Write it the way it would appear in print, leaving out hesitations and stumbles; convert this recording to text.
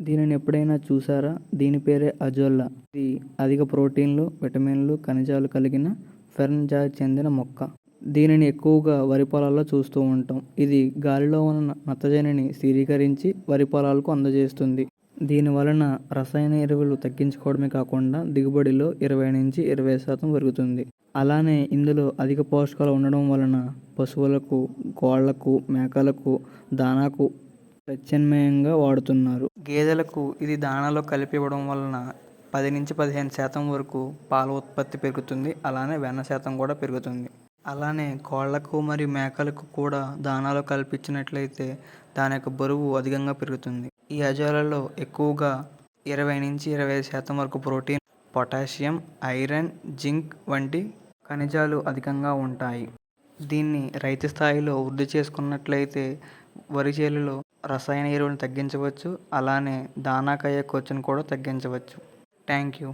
దీనిని ఎప్పుడైనా చూసారా? దీని పేరే అజొల్లా. ఇది అధిక ప్రోటీన్లు, విటమిన్లు, ఖనిజాలు కలిగిన ఫెర్న్ జాతికి చెందిన మొక్క. దీనిని ఎక్కువగా వరి పొలాల్లో చూస్తూ ఉంటాం. ఇది గాలిలో ఉన్న నత్రజనిని స్థిరీకరించి వరి పొలాలకు అందజేస్తుంది. దీని వలన రసాయన ఎరువులు తగ్గించుకోవడమే కాకుండా దిగుబడిలో 20-20% పెరుగుతుంది. అలానే ఇందులో అధిక పోషకాలు ఉండడం వలన పశువులకు, కోళ్లకు, మేకలకు దానాకు ప్రత్యామ్నాయంగా వాడుతున్నారు. గేదెలకు ఇది దానాలో కలిపి ఇవ్వడం వలన 10-15% వరకు పాల ఉత్పత్తి పెరుగుతుంది. అలానే వెన్న శాతం కూడా పెరుగుతుంది. అలానే కోళ్లకు మరియు మేకలకు కూడా దానాలో కల్పించినట్లయితే దాని యొక్క బరువు అధికంగా పెరుగుతుంది. ఈ అజొల్లాలో ఎక్కువగా 20-25% వరకు ప్రోటీన్, పొటాషియం, ఐరన్, జింక్ వంటి ఖనిజాలు అధికంగా ఉంటాయి. దీన్ని రైతు స్థాయిలో వృద్ధి చేసుకున్నట్లయితే వరి చేలలో రసాయన ఎరువులను తగ్గించవచ్చు. అలానే దానాకు అయ్యే ఖర్చును కూడా తగ్గించవచ్చు. Thank you.